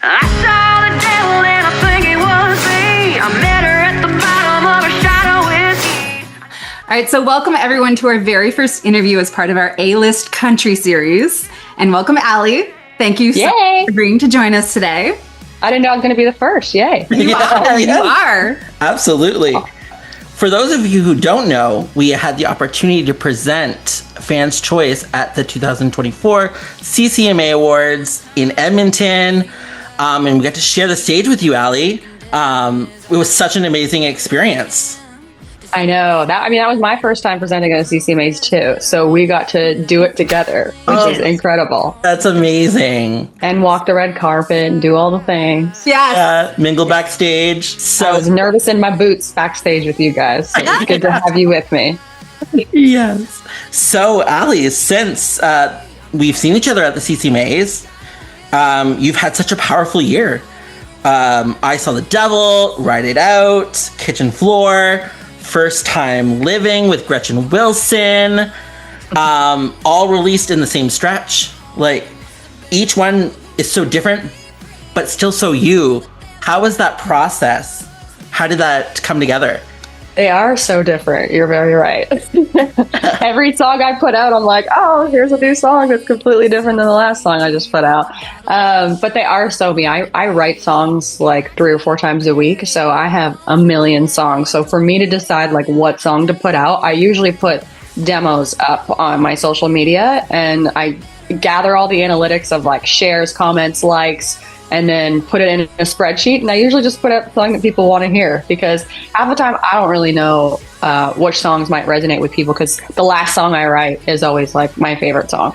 I saw the devil and I think it was me. I met her at the bottom of a shot of whiskey. All right, so welcome everyone to our very first interview as part of our A-List Country series. And welcome, Alli. Thank you so much for agreeing to join us today. I didn't know I was going to be the first. Yay. You are. Absolutely. For those of you who don't know, we had the opportunity to present Fans' Choice at the 2024 CCMA Awards in Edmonton. And we got to share the stage with you, Alli. It was such an amazing experience. I know. That was my first time presenting at CCMAs too. So we got to do it together, which is incredible. That's amazing. And walk the red carpet and do all the things. Yes. Mingle backstage. So I was nervous in my boots backstage with you guys. So it's good to have you with me. Yes. So, Alli, since we've seen each other at the CCMAs, you've had such a powerful year. I Saw the Devil, Ride It Out, Kitchen Floor, First Time Living with Gretchen Wilson, all released in the same stretch. Like, each one is so different, but still so you. How was that process? How did that come together? They are so different. You're very right. Every song I put out, I'm like, oh, here's a new song that's completely different than the last song I just put out. But they are so me. I write songs like 3 or 4 times a week. So I have a million songs. So for me to decide like what song to put out, I usually put demos up on my social media and I gather all the analytics of like shares, comments, likes, and then put it in a spreadsheet. And I usually just put out the song that people want to hear because half the time I don't really know which songs might resonate with people because the last song I write is always like my favorite song.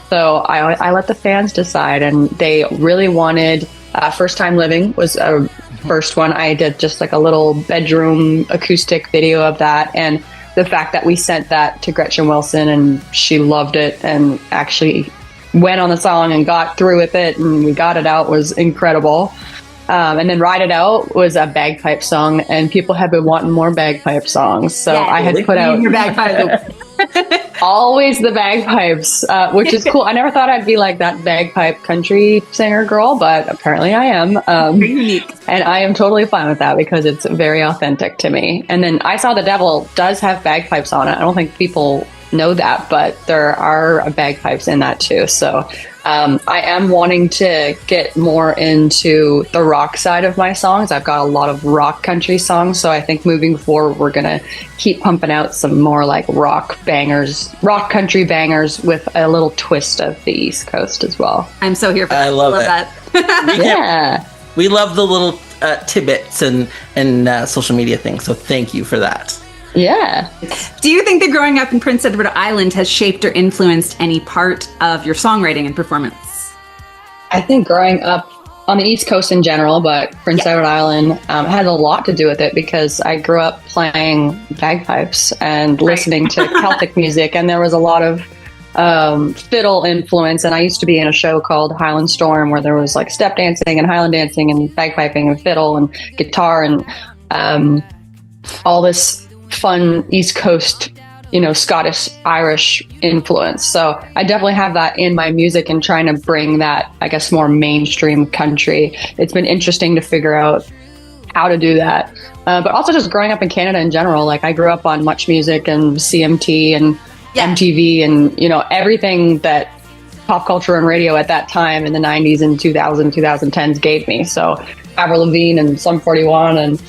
So I let the fans decide, and they really wanted First Time Living was a first one. I did just like a little bedroom acoustic video of that. And the fact that we sent that to Gretchen Wilson and she loved it and actually went on the song and got through with it and we got it out was incredible. And then Ride It Out was a bagpipe song and people have been wanting more bagpipe songs. So I had put out your bagpipe. always the bagpipes, which is cool. I never thought I'd be like that bagpipe country singer girl, but apparently I am. Unique. And I am totally fine with that because it's very authentic to me. And then I Saw the Devil does have bagpipes on it. I don't think people know that, but there are bagpipes in that too. So I am wanting to get more into the rock side of my songs. I've got a lot of rock country songs, so I think moving forward we're gonna keep pumping out some more like rock bangers, rock country bangers with a little twist of the East Coast as well. I'm so here for that. I love that. Yeah, we love the little tidbits and social media things, so thank you for that. Yeah. Do you think that growing up in Prince Edward Island has shaped or influenced any part of your songwriting and performance? I think growing up on the East Coast in general, but Prince Edward Island had a lot to do with it because I grew up playing bagpipes and listening to Celtic music, and there was a lot of fiddle influence. And I used to be in a show called Highland Storm where there was like step dancing and Highland dancing and bagpiping and fiddle and guitar and all this fun East Coast, Scottish, Irish influence. So I definitely have that in my music and trying to bring that, I guess, more mainstream country. It's been interesting to figure out how to do that. But also just growing up in Canada in general, like I grew up on Much Music and CMT and MTV and, everything that pop culture and radio at that time in the 90s and 2010s gave me. So Avril Lavigne and Sum 41 and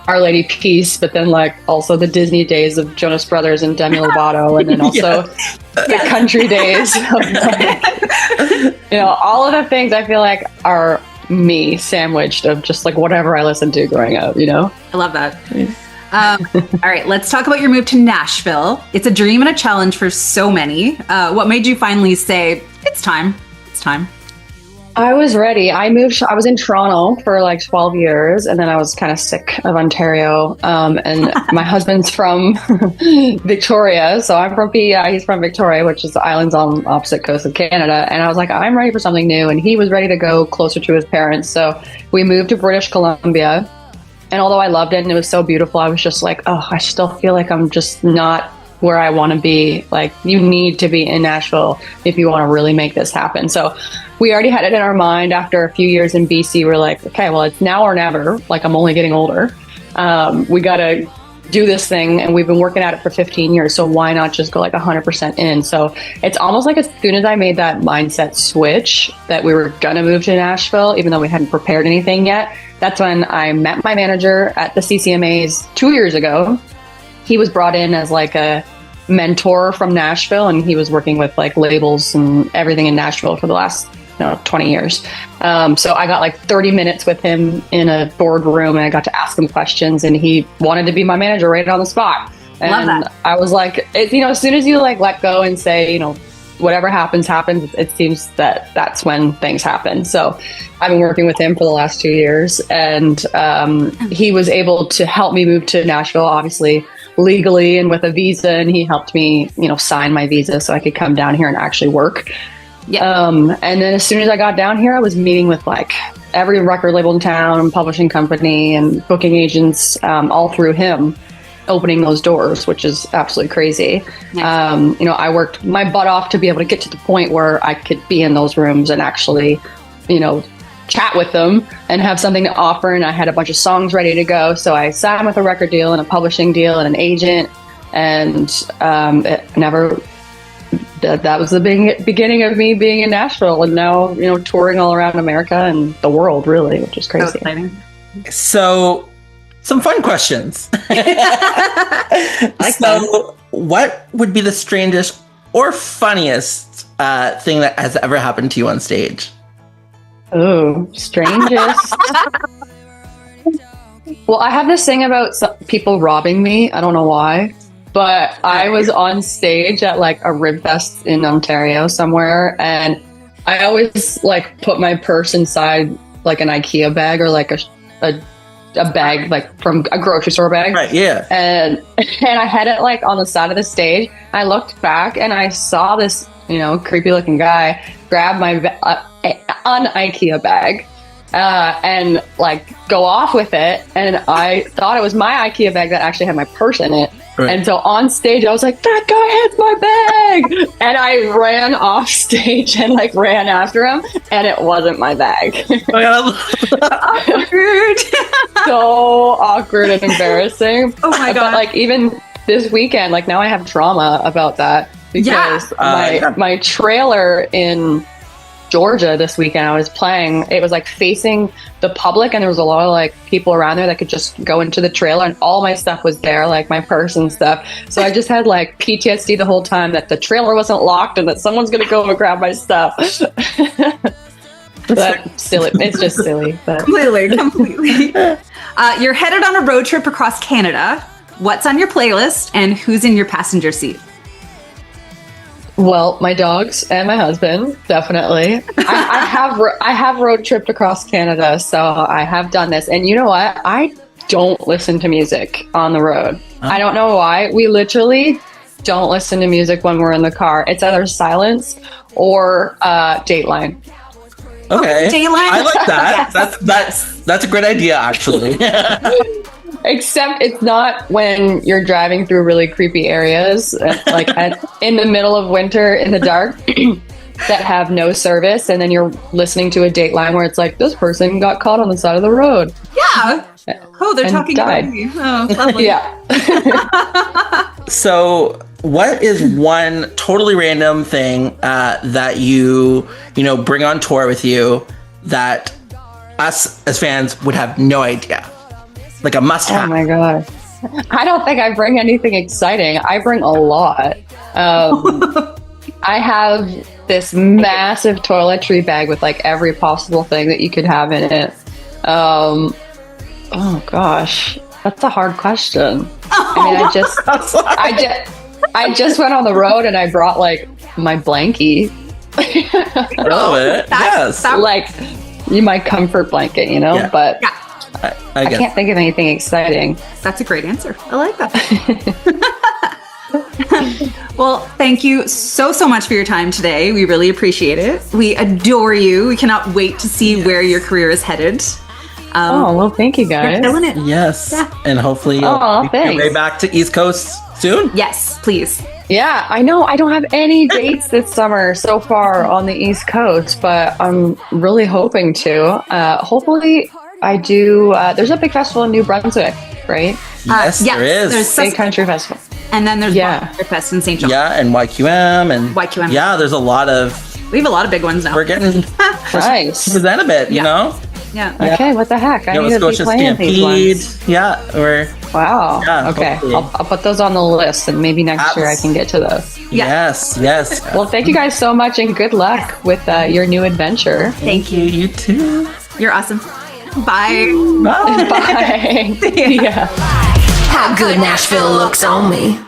Our Lady Peace, but then like also the Disney days of Jonas Brothers and Demi Lovato, and then also the country days. All of the things I feel like are me sandwiched of just like whatever I listened to growing up, I love that. All right, let's talk about your move to Nashville. It's a dream and a challenge for so many. What made you finally say, it's time? It's time. I was ready. I was in Toronto for like 12 years and then I was kind of sick of Ontario. And my husband's from Victoria. So I'm from PEI. He's from Victoria, which is the islands on the opposite coast of Canada. And I was like, I'm ready for something new. And he was ready to go closer to his parents. So we moved to British Columbia. And although I loved it and it was so beautiful, I was just like, I still feel like I'm just not where I want to be. Like, you need to be in Nashville if you want to really make this happen. So we already had it in our mind after a few years in BC. We're like, okay, well, it's now or never. Like, I'm only getting older. We got to do this thing, and we've been working at it for 15 years. So why not just go like 100% in? So it's almost like as soon as I made that mindset switch that we were going to move to Nashville, even though we hadn't prepared anything yet, that's when I met my manager at the CCMAs 2 years ago. He was brought in as like a mentor from Nashville, and he was working with like labels and everything in Nashville for the last 20 years. So I got like 30 minutes with him in a boardroom, and I got to ask him questions, and he wanted to be my manager right on the spot. And Love that. I was like, as soon as you like let go and say, whatever happens, it seems that that's when things happen. So I've been working with him for the last 2 years, and he was able to help me move to Nashville, obviously legally and with a visa, and he helped me, sign my visa so I could come down here and actually work. Yeah. And then as soon as I got down here, I was meeting with like every record label in town, publishing company, and booking agents, all through him, opening those doors, which is absolutely crazy. Nice. I worked my butt off to be able to get to the point where I could be in those rooms and actually, chat with them and have something to offer. And I had a bunch of songs ready to go. So I signed with a record deal and a publishing deal and an agent, and it never... That was the beginning of me being in Nashville, and now touring all around America and the world, really, which is So crazy. exciting. So, some fun questions. What would be the strangest or funniest thing that has ever happened to you on stage? Oh, strangest. Well, I have this thing about people robbing me. I don't know why. But I was on stage at like a rib fest in Ontario somewhere, and I always like put my purse inside like an IKEA bag or like a bag like from a grocery store bag. Right, yeah. And I had it like on the side of the stage. I looked back and I saw this, creepy looking guy grab my an IKEA bag and like go off with it. And I thought it was my IKEA bag that actually had my purse in it. Right. And so on stage, I was like, that guy has my bag. And I ran off stage and like ran after him. And it wasn't my bag. Awkward. So awkward and embarrassing. Oh my God. But like even this weekend, like now I have trauma about that because my trailer in Georgia this weekend, I was playing, it was like facing the public, and there was a lot of like people around there that could just go into the trailer, and all my stuff was there, like my purse and stuff. So I just had like PTSD the whole time that the trailer wasn't locked and that someone's gonna go and grab my stuff. But silly, it's just silly. But Completely. You're headed on a road trip across Canada. What's on your playlist, and who's in your passenger seat? well, my dogs and my husband, definitely. I have road tripped across Canada, so I have done this. And you know what? I don't listen to music on the road. I don't know why. We literally don't listen to music when we're in the car. It's either silence or Dateline. Okay. Dateline. I like that. That's a great idea, actually. Except it's not when you're driving through really creepy areas, like in the middle of winter in the dark, that have no service, and then you're listening to a Dateline where it's like, this person got caught on the side of the road. Yeah. Oh, they're And talking died. about me. Oh, lovely. Yeah. So, what is one totally random thing that you bring on tour with you that us as fans would have no idea? Like a must-have. Oh my god. I don't think I bring anything exciting. I bring a lot. I have this massive toiletry bag with like every possible thing that you could have in it. Oh gosh, that's a hard question. I mean, I just went on the road and I brought like my blankie. I love it. Yes. Like my comfort blanket, Yeah. but Yeah. I I guess. can't think of anything exciting. That's a great answer. I like that. Well, thank you so much for your time today. We really appreciate it. We adore you. We cannot wait to see where your career is headed. Oh, well, thank you You're guys. killing it. Yes. Yeah. And hopefully Aw, you'll make your way thanks. back to East Coast soon. Yes, please. Yeah, I know. I don't have any dates this summer so far on the East Coast, but I'm really hoping to. Hopefully, I do. There's a big festival in New Brunswick, right? Yes, there is. There's Big country festival. and then there's Yeah. Fest in St. John. Yeah, and YQM and YQM. Yeah, there's a lot of. We have a lot of big ones now. We're getting Nice. present a bit, you Yeah. know. Yeah. Okay, what the heck? I Nova need to be Scotia playing these Stampede. ones. Yeah, we're Wow. Yeah, Okay, hopefully. I'll put those on the list, and maybe next year I can get to those. Yeah. yes. Well, thank you guys so much, and good luck with your new adventure. Thank you. You too. You're awesome. Bye. Bye. Bye. Yeah. How good Nashville looks on me.